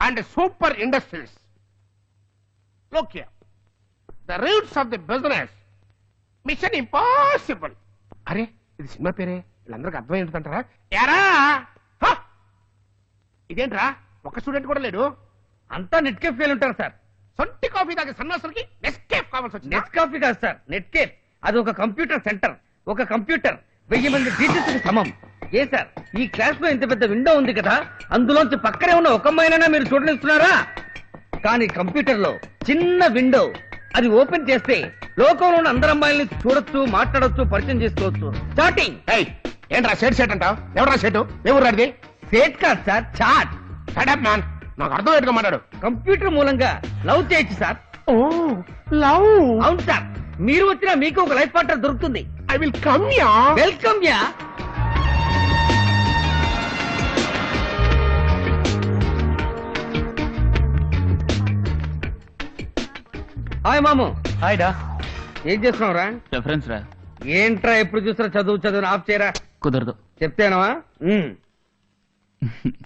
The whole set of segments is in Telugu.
and super industries. Look here. The roots of the business. Mission Impossible. అరే ఇది సినిమా పేరే, వీళ్ళందరికీ అర్థమైందంటారా? ఎరా ఇదేంట్రా, ఒక్క స్టూడెంట్ కూడా లేడు. అంతా నెట్ కేఫ్ ఫెయిల్ ఉంటారు సార్. సొంటి కాఫీ తాగే సన్నాసులకి నెస్కేఫ్ కావాల్సి వచ్చింది. నెట్ కాఫీ కాదు సార్, నెట్ కేఫ్. అది ఒక కంప్యూటర్ సెంటర్. ఒక కంప్యూటర్ 1000 మంది టీచర్స్ కి సమం. ఏ సార్, ఈ క్లాస్ లో ఇంత పెద్ద విండో ఉంది కదా, అందులోంచి పక్కనే ఉన్న ఒక అమ్మాయినైనా మీరు చూడనిస్తున్నారా? కానీ కంప్యూటర్ లో చిన్న విండో, అది ఓపెన్ చేస్తే లోకంలో ఉన్న అందరు అమ్మాయిల్ని చూడొచ్చు, మాట్లాడొచ్చు, పరిచయం చేసుకోవచ్చు. చాటింగ్. ఏంట్రా షేట్ అంటావు? ఎవరా షేటు? ఎవరు రాడిది? సేట్ కాదు సార్, చాట్. షడప్ మ్యాన్, నాకు అర్థం ఏంటో మాట్లాడు. కంప్యూటర్ మూలంగా లవ్ చేయొచ్చు సార్. ఓ లవ్. అవును సార్, మీరు వచ్చినా మీకు ఒక లైఫ్ పార్ట్నర్ దొరుకుతుంది. I will come yeah. Welcome yeah. Hi మాము. హాయ్ డా. ఏం చేస్తున్నావు రా? రెఫరెన్స్ రా. ఏంట్రా ఎప్పుడు చూసినా చదువు ఆఫ్ చేయరా. కుదరదు. చెప్తేనవా?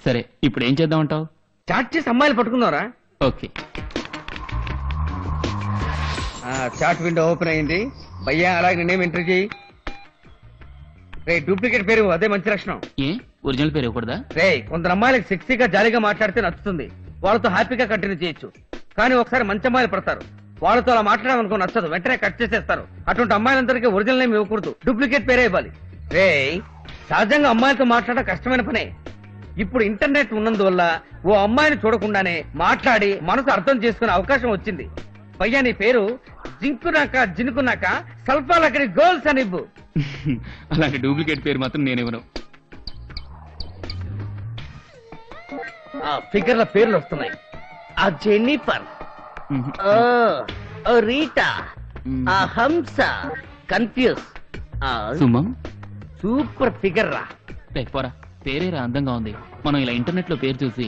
సరే, ఇప్పుడు ఏం చేద్దామంటావు? చాట్ చేసి అమ్మాయిలు పట్టుకున్నారా? ఓకే. చాట్ విండో ఓపెన్ అయింది. భయ్యా అలాగే నేనేం ఎంట్రీ చేయి. రే డూప్లికేట్ పేరు అదే మంచి లక్షణం. ఏ ఒరిజినల్ పేరు ఇవ్వకూడదా? రే కొందరు అమ్మాయిలకు సెక్సీగా జాలీగా మాట్లాడితే నచ్చుతుంది, వాళ్ళతో హ్యాపీగా కంటిన్యూ చేయొచ్చు. కానీ ఒకసారి మంచి అమ్మాయిలు పడతారు, వాళ్ళతో అలా మాట్లాడాలనుకో నచ్చదు, వెంటనే కట్ చేసేస్తారు. అటువంటి అమ్మాయిలందరికీ ఒరిజినల్ నేమ్ ఇవ్వకూడదు, డూప్లికేట్ పేరే ఇవ్వాలి. రే సహజంగా అమ్మాయిలతో మాట్లాడడం కష్టమైన పనే. ఇప్పుడు ఇంటర్నెట్ ఉన్నందువల్ల ఓ అమ్మాయిని చూడకుండానే మాట్లాడి మనసు అర్థం చేసుకునే అవకాశం వచ్చింది. పయ్యా నీ పేరు జింకునాక జినుకున్నాక సల్ఫాలకని గర్ల్స్ అని ఇవ్వు. అలాంటి డూప్లికేట్ పేరు మాత్రం నేనివ్వను. ఫిగర్ల పేర్లు వస్తున్నాయి. ఆ జెన్నిఫర్, రీటా, ఆ హంస, కన్ఫ్యూజ్, సుమం. సూపర్ ఫిగర్ రా. పోరా, పేరేరా అందంగా ఉంది. మనం ఇలా ఇంటర్నెట్ లో పేరు చూసి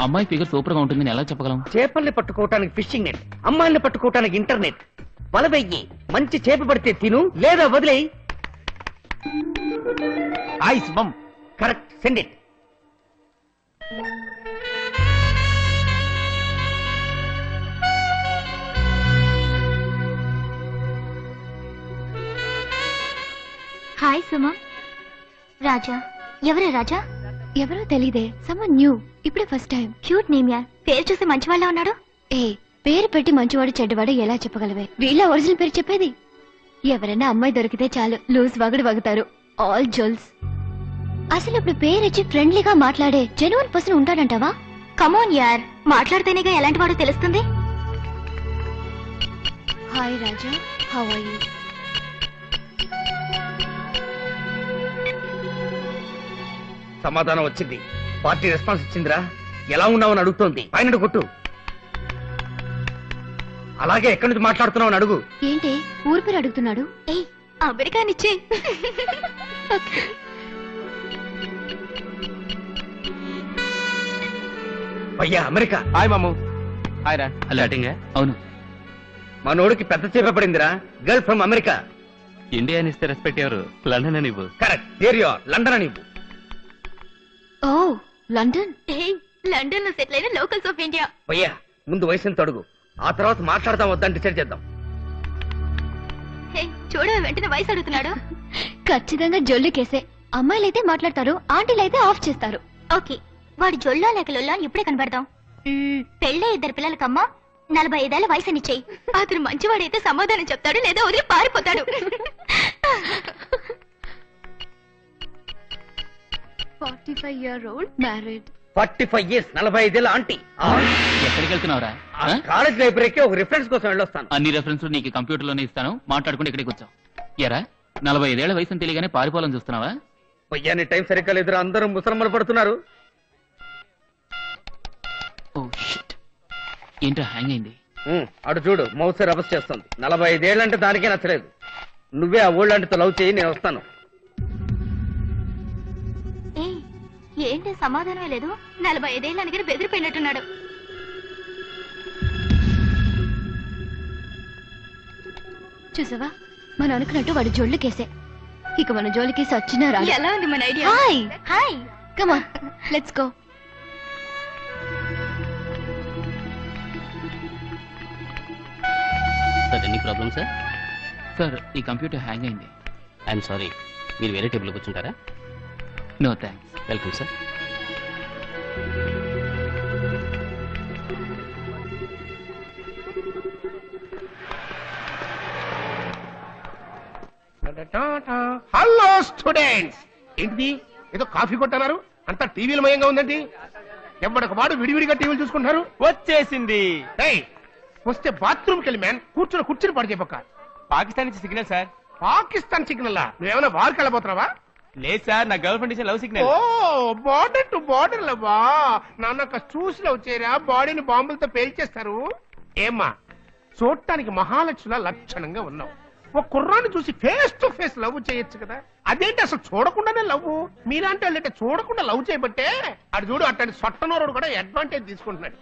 అమ్మాయి ఫిగర్ సూపర్ గా ఉంటుందని ఎలా చెప్పగలం? చేపల్ని పట్టుకోవటానికి ఫిషింగ్ నెట్, అమ్మాయిల్ని పట్టుకోవటానికి ఇంటర్నెట్. వల వెయ్యి, మంచి చేప పడితే తిను, లేదా వదిలేయి. Hi Sumam. Correct, send it. Hi Sumam. Raja. ఎవరే రాజా? ఎవరో తెలీదే. సమ్మన్ న్యూ, ఇప్పుడే ఫస్ట్ టైం. క్యూట్ నేమ్ యార్. పేరు చూసి మంచివాళ్ళ ఉన్నాడు. ఏ పేరు పెట్టి మంచివాడు చెడ్డవాడు ఎలా చెప్పగలవే? వీళ్ళ ఒరిజినల్ పేరు చెప్పేది. ఎవరైనా అమ్మాయి దొరికితే చాలు లూజ్ వగడు వగుతారు. ఆల్ జోల్స్. అసలు ఇప్పుడు పేరిచ్చి ఫ్రెండ్లీగా మాట్లాడే జెన్యూన్ పర్సన్ ఉంటాడంటావా? కమోన్ యార్, మాట్లాడితేనేగా ఎలాంటి వాడో తెలుస్తుంది. Hi Raja, how are you? సమాధానం వచ్చింది. పార్టీ రెస్పాన్స్ ఇచ్చిందిరా. ఎలా ఉన్నావని అడుగుతోంది. పైన కొట్టు. అలాగే ఎక్కడి నుంచి మాట్లాడుతున్నావు అని అడుగు. ఏంటి ఊరు పేరు అడుగుతున్నాడు? ఏ అమెరికానిచ్చే. అయ్యా అమెరికా. హాయ్ మాము. హాయ్ రా. అవును, మనోడికి పెద్ద చేప పడిందిరా. Girl from America. ఇండియా అని ఇస్తే రెస్పెక్ట్ ఎవరు? లండన్ అని ఇవ్వు. Correct, there you are. London అని ఇవ్వు. Oh London. లండన్ లో సెటిల్ అయిన లోకల్స్ ఆఫ్ ఇండియా. అయ్యా ముందు వయసుని తడుగు, ఆ తర్వాత మాట్లాడదాం వద్దని డిసైడ్ చేద్దాం. చూడ వెంటనే వయసు అడుగుతున్నాడు. ఖచ్చితంగా జొల్లు కేసే. అమ్మాయిలైతే మాట్లాడతారు, ఆంటీలైతే ఆఫ్ చేస్తారు. ఓకే, వాడు జొల్లో లేక లొల్లో అని ఇప్పుడే కనబడతాం. పెళ్ళే 2 పిల్లలకమ్మా, 45 ఏళ్ల వయసునిచ్చేయి. అతను మంచివాడైతే సమాధానం చెప్తాడు, లేదా వదిలి పారిపోతాడు. 45-year-old married. 45 years, 45 ఏళ్ళ ఆంటీ. ఎక్కడికి వెళ్తున్నావురా? కాలేజ్ లైబ్రరీకి ఒక రిఫరెన్స్ కోసం వెళ్ళొస్తాను. అన్ని రెఫరెన్స్ నీకు కంప్యూటర్ లోనే ఇస్తాను, మాట్లాడుకుంటే ఇక్కడికి వచ్చావు. ఎరా 45 ఏళ్ల వయసు తెలియగానే పారిపోవాలని చూస్తున్నావా? అయ్యాన్ని టైం సరిగ్గా లేదురా, అందరూ ముసలమ్మలు పడుతున్నారు. ఓ షిట్, ఏంట్రా హ్యాంగ్ అయింది? అటు చూడు, మౌస్ రబస్ చేస్తుంది. 45 ఏళ్ళంటే దానికే నచ్చలేదు. నువ్వే ఆ ఓల్డ్ ఆంటీతో లవ్ చేయి, నేను వస్తాను. ఏంటి సమాధానమే లేదు? 45 ఏళ్ళ దగ్గర బెదిరిపోయినట్టున్నాడు. చూసావా, మనం అనుకున్నట్టు వాడు జోళ్ళు కేసే. ఇక మన జోలికి సచ్చినా రా. ఎలా ఉంది మన idea? Hi hi, come on let's go. Any problem sir? Sir ఈ కంప్యూటర్ హ్యాంగ్ అయింది. ఐఎమ్ సారీ, మీరు వేరే టేబుల్ కూర్చుంటారా? No thanks. Welcome sir. Hello students, ఏంటిది ఏదో కాఫీ కొట్టన్నారు? అంతా టీవీల మయంగా ఉందండి. ఎవరికి వాడు విడివిడిగా టీవీలు చూసుకుంటారు. వచ్చేసింది. ఏయ్, వస్తే బాత్రూమ్కి వెళ్ళి మ్యాన్ కూర్చుని పడి చెప్పక. పాకిస్తాన్ నుంచి సిగ్నల్ సార్. పాకిస్తాన్ సిగ్నల్ నువ్వేమైనా వారికి వెళ్ళబోతున్నావా? లేదు సార్, నా గర్ల్ ఫ్రెండ్ ఇచ్చే లవ్ ఓ సిగ్నల్. బార్డర్ టు బార్డర్ లవ్వా? నాన్న చూసి లవ్ చేయరా, బాడీని బాంబులతో పేల్చేస్తారు. ఏమ్మా, చూడటానికి మహాలక్ష్మిలా లక్షణంగా ఉన్నావు. ఒక కుర్రాన్ని చూసి ఫేస్ టు ఫేస్ లవ్ చేయొచ్చు కదా. అదేంటి అసలు చూడకుండానే లవ్? మీలాంటి వాళ్ళంటే చూడకుండా లవ్ చేయబట్టే అటు చూడు అట్లాంటి సొట్టనోరుడు కూడా అడ్వాంటేజ్ తీసుకుంటున్నాడు.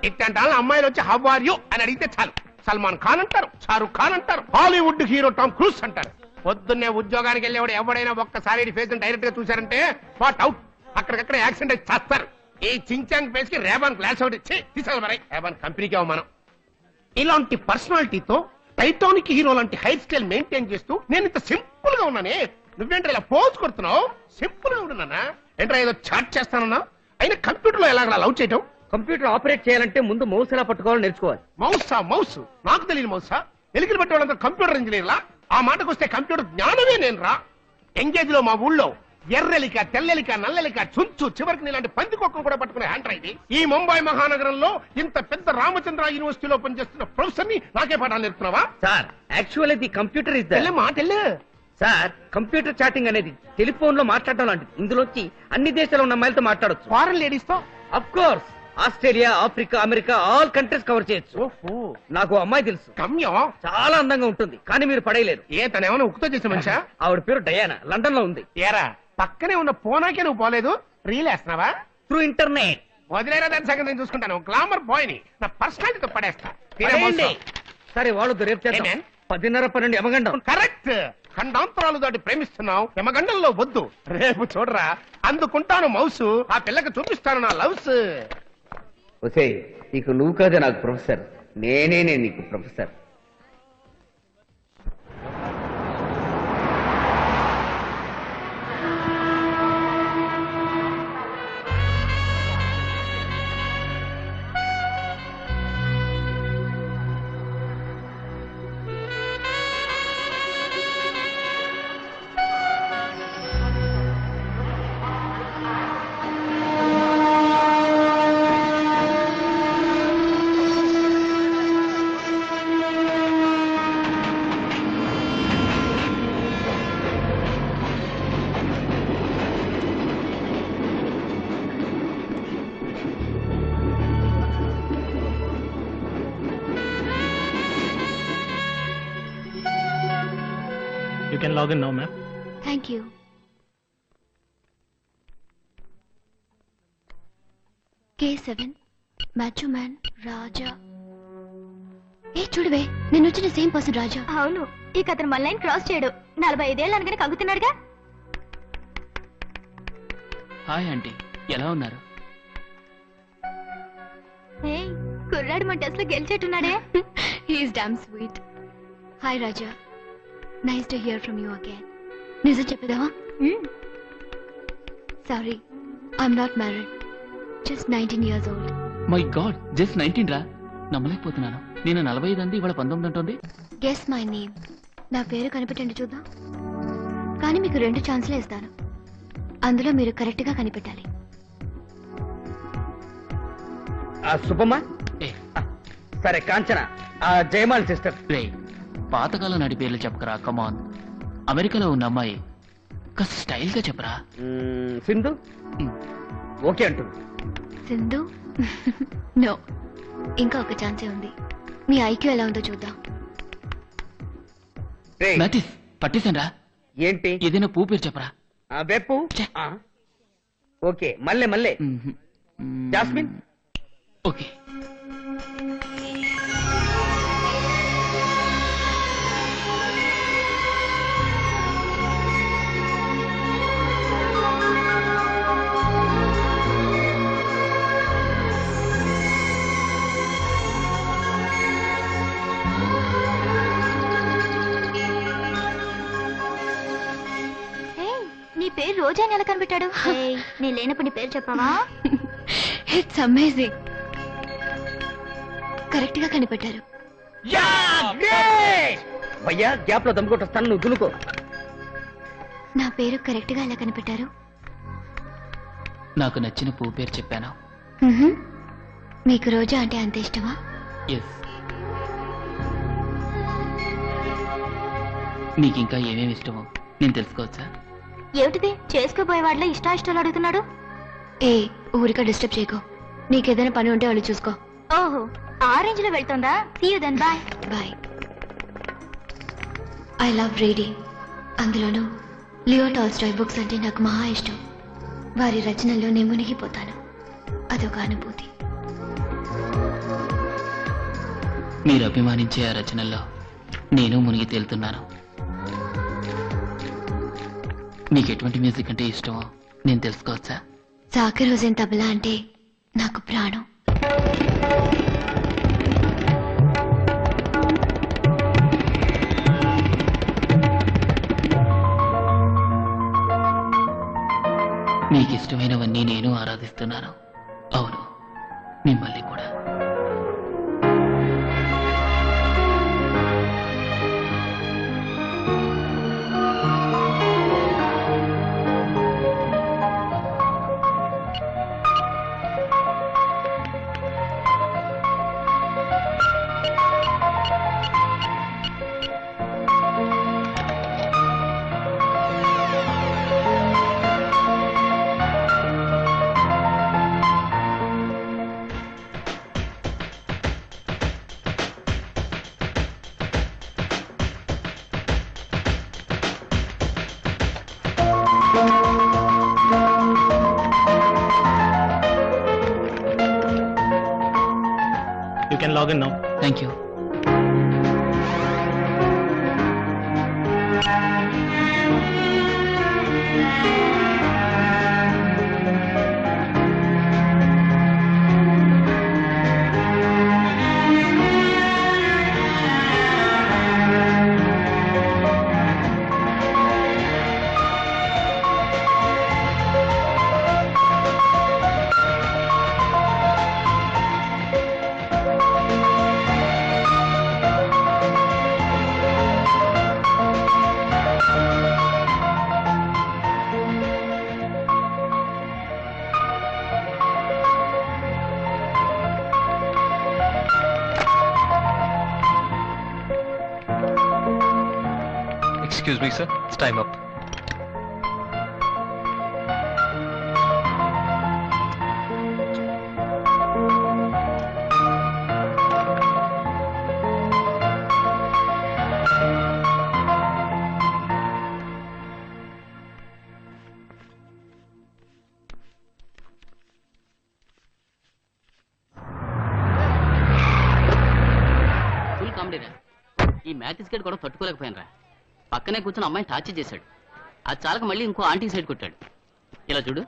ఇట్లాంటి వాళ్ళ అమ్మాయిలు వచ్చి హౌ ఆర్ యు అని అడిగితే చాలు సల్మాన్ ఖాన్ అంటారు, షారుఖ్ ఖాన్ అంటారు, హాలీవుడ్ హీరో టామ్ క్రూజ్ అంటారు. పొద్దున్నే ఉద్యోగానికి వెళ్ళేవాడు ఎవడైనా ఒక్కసారి ఫేస్ డైరెక్ట్ గా చూశారంటే వాట్ అవుట్, అక్కడికక్కడ యాక్సిడెంట్ అయితే చేస్తారు. ఈ చించాంగ్ ఫేస్ కి రేబాన్ గ్లాస్ ఒకటి తీసాలి మరి. రేబాన్ కంపెనీకి అవమానం. ఇలాంటి పర్సనాలిటీతో టైటానిక్ హీరో లాంటి హెయిర్ స్టైల్ మెయింటైన్ చేస్తూ నేను ఇంత సింపుల్ గా ఉన్నానే, నువ్వేంటి ఇలా పోజ్ కొడుతున్నావు? సింపుల్ గా ఉన్నానా ఏంట్రా? ఏదో చాట్ చేస్తానన్నా. అయినా కంప్యూటర్ లో ఎలా లవ్ చేయటం? కంప్యూటర్ ఆపరేట్ చేయాలంటే ముందు మౌస్ ఎలా పట్టుకోవాలో నేర్చుకోవాలి. మౌస్ నాకు తెలియదు. మౌసా ఎలికలు పట్టే వాళ్ళంతా కంప్యూటర్ ఇంజనీర్లా? ఆ మాటకు వస్తే కంప్యూటర్ జ్ఞానమే నేను రా. ఎంగేజ్ లో మా ఊళ్ళో ఎర్రెలిక, తెల్లెలిక, నల్లెలిక, చుంచు, చివరికి నీలాంటి పందికొక్కను కూడా పట్టుకునే హ్యాండ్ రైట్. ఈ ముంబై మహానగరంలో ఇంత పెద్ద రామచంద్ర యూనివర్సిటీలో పనిచేస్తున్న ప్రొఫెసర్ ని నాకే పాఠాలు నేర్పుతున్నావా? Sir, actually the computer is మాటెళ్ళు సార్. కంప్యూటర్ చాటింగ్ అనేది టెలిఫోన్ లో మాట్లాడటం లాంటిది. ఇందులోంచి అన్ని దేశాల ఉన్న అమ్మాయిలతో మాట్లాడొచ్చు. ఫారెన్ లేడీస్ తో of course Australia, Africa, America all countries cover చేయొచ్చు. ఓహో, నాకు అమ్మాయి తెలుసు, కమ్యం. చాలా అందంగా ఉంటుంది, కానీ మీరు పడేయలేరు. ఏ తనేమైనా ఉక్కుతో చేసే మనిషా? ఆవిడ పేరు డయానా, లండన్ లో ఉంది. ఏరా పక్కనే ఉన్న పోనాకే నువ్వు పోలేదు, రీల్ వేస్తున్నావా? Through internet. వదిలేరా, దాని సంగతి నేను చూసుకుంటాను. గ్లామర్ బాయ్ ని నా పర్సనాలిటీతో పడేస్తా. పడేయండి. సరే, వాళ్ళు రేపు చేద్దాం. ఏమేం? 10:30-12 యమగండం. కరెక్ట్. ఖండాంతరాలు దాటి ప్రేమిస్తున్నావు, యమగండంలో వద్దు. రేపు చూడరా, అందుకుంటాను మౌసు, ఆ పిల్లకి చూపిస్తాను నా లవ్స్. ఒసే, నీకు నువ్వు కాదే నాకు ప్రొఫెసర్, నేనే నీకు professor. You can log in now, ma'am. Thank you. K7 match man Raja. ఏ చూడవే, నేను వచ్చిన సేమ్ పర్సన్ రాజా. అవును, ఇక అతను మన లైన్ క్రాస్ చేయడు. 45 ఏళ్ళు అనగానే కగుతున్నాడుగా. హాయ్ ఆంటీ, ఎలా ఉన్నారు? కుర్రాడు మన టెస్ట్ లో గెలిచేట్టున్నాడే. He's damn sweet. Hi Raja, nice to hear from you again. నిజం చెప్పేదావా? Sorry, I'm not married, just 19 years old. My god, just 19 రా. నమ్మలేకపోతున్నాను. నేను 45 అంది, ఇవాళ 19 అంటుంది. Guess my name. నా పేరు కనిపెట్టండి చూద్దాం. కానీ మీకు 2 ఛాన్స్లే ఇస్తాను, అందులో మీరు కరెక్ట్ గా కనిపెట్టాలి. సుబ్బమ్మ. ఏ సరే, కాంచన, జయమాల్ సిస్టర్. రే, పాతకాలం నాటి పేర్లు చెప్పకరా. కమాన్, అమెరికాలో ఉన్న అమ్మాయి, కాస్త స్టైల్ గా చెప్పరా. సింధు. ఓకే అంటుంది. సింధు? నో, ఇంకా ఒక ఛాన్సే ఉంది. మీ ఐక్యూ ఎలా ఉందో చూద్దాం. రేయ్, నటిస్ పట్టేశాన్రా. ఏంటి? ఏదైనా పూ పేరు చెప్పరా. వెప్పు. ఛే. ఓకే, మల్లె మల్లె. జాస్మిన్. ఓకే. పేరు రోజా అని ఎలా కనిపెట్టాడు? నేను లేనప్పుడు నీ పేరు చెప్పావా? It's amazing. కరెక్ట్ గా కనిపెట్టారు. భయ్యా గ్యాప్ లో దమ్ముకొట్టొస్తాను, నువ్వు దులుకో. నా పేరు కరెక్ట్ గా ఎలా కనిపెట్టారు? నాకు నచ్చిన పువ్వు పేరు చెప్పాను. మీకు రోజా అంటే అంత ఇష్టమా? ఎస్. నీకు ఇంకా ఏమేమి ఇష్టమో నేను తెలుసుకోవచ్చా? ఏమిటిది చేసుకోబోయే వాళ్ళ ఇష్టాయిష్టాలు అడుగుతున్నాడు? ఊరిక డిస్టర్బ్ చేయకో. నీకేదైనా పని ఉంటే వాళ్ళు చూసుకో. ఓహో, ఆ రేంజ్ లో వెళ్తుందా? See you then. Bye bye. I love reading. అందులోనూ లియో టాల్స్టాయ్ బుక్స్ అంటే నాకు మహా ఇష్టం. వారి రచనల్లో నేను మునిగిపోతాను. అదొక అనుభూతి. మీరు అభిమానించే ఆ రచనల్లో నేను మునిగి తేలుతున్నాను. మీకు ఎటువంటి మ్యూజిక్ అంటే ఇష్టమో నేను తెలుసుకోవచ్చా? జాకిర్ హుసేన్ తబలా అంటే నాకు ప్రాణం. మీకు ఇష్టమైనవన్నీ నేను ఆరాధిస్తున్నాను. అవును, మిమ్మల్ని కూడా. You can log in now. Thank you. Excuse me, sir. It's time up. Full comedy రా. ఈ మ్యాథ్స్ గేట్ కూడా తట్టుకోలేకపోయాను రా. పక్కనే కూర్చొని అమ్మాయిని టార్చర్ చేశాడు. అది చాలక మళ్ళీ ఇంకో ఆంటీ సైడ్ కొట్టాడు. ఇలా చూడు.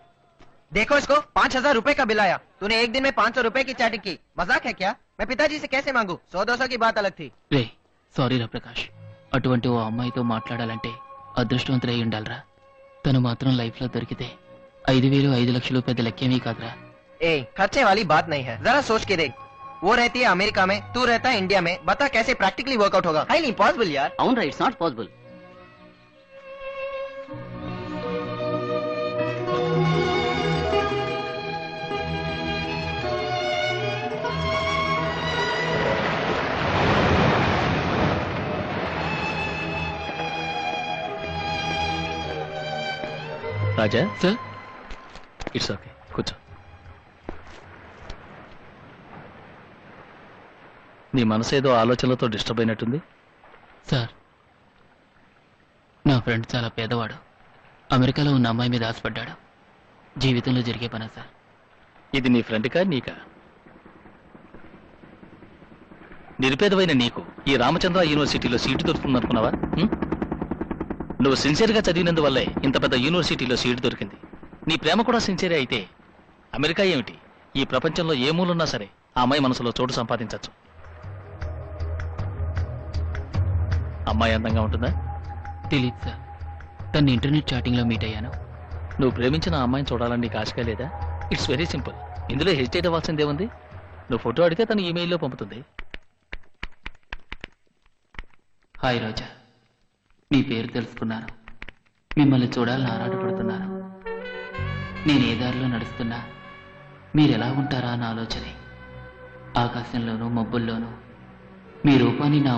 देखो इसको 5,000 रुपए का बिल आया। तूने एक दिन में 500 रुपए की चैटिंग की। मजाक है क्या? मैं पिताजी से कैसे मांगू? 100-200 की बात अलग थी। రే, సారీ రా ప్రకాష్. అటువంటి ఓ అమ్మాయితో మాట్లాడాలంటే అదృష్టవంతులై ఉండాలిరా. తను మాత్రం లైఫ్ లో దొరికితే 5,000 5 లక్షలు పెద్ద లెక్కేమీ కాదురా. ए खर्चे वाली बात नहीं है, जरा सोच के देख। वो रहती है अमेरिका में, तू रहता है इंडिया में। बता कैसे प्रैक्टिकली वर्कआउट होगा? हाईली इम्पॉसिबल यार। అవును రా, it's not possible. Raja, sir, it's okay, కూర్చో. నీ మనసు ఏదో ఆలోచనలతో డిస్టర్బ్ అయినట్టుంది. సార్, నా ఫ్రెండ్ చాలా పేదవాడు. అమెరికాలో ఉన్న అమ్మాయి మీద ఆశపడ్డాడు. జీవితంలో జరిగే పనా సార్? ఇది నీ ఫ్రెండ్కా నీకా? నిరుపేదవైన నీకు ఈ రామచంద్ర యూనివర్సిటీలో సీటు దొరుకుతుందనుకున్నావా? నువ్వు సిన్సియర్గా చదివినందువల్లే ఇంత పెద్ద యూనివర్సిటీలో సీటు దొరికింది. నీ ప్రేమ కూడా సిన్సియరే అయితే అమెరికా ఏమిటి, ఈ ప్రపంచంలో ఏ మూలున్నా సరే ఆ అమ్మాయి మనసులో చోటు సంపాదించవచ్చు. అమ్మాయి అందంగా ఉంటుందా? తెలీదు సార్. తను ఇంటర్నెట్ చాటింగ్లో మీట్ అయ్యాను. నువ్వు ప్రేమించిన ఆ అమ్మాయిని చూడాలని నీకు ఆశగా లేదా? It's very simple. ఇందులో హెసిటేట్ అవ్వాల్సిందేముంది? నువ్వు ఫోటో అడిగితే తను ఈమెయిల్లో పంపుతుంది. హాయ్ రోజా, మీ పేరు తెలుసుకున్నాను. మిమ్మల్ని చూడాలని ఆరాటపడుతున్నాను. నేను ఏ దారిలో నడుస్తున్నా మీరెలా ఉంటారా అన్న ఆలోచనే. ఆకాశంలోనూ మబ్బుల్లోనూ మీ రూపాన్ని నా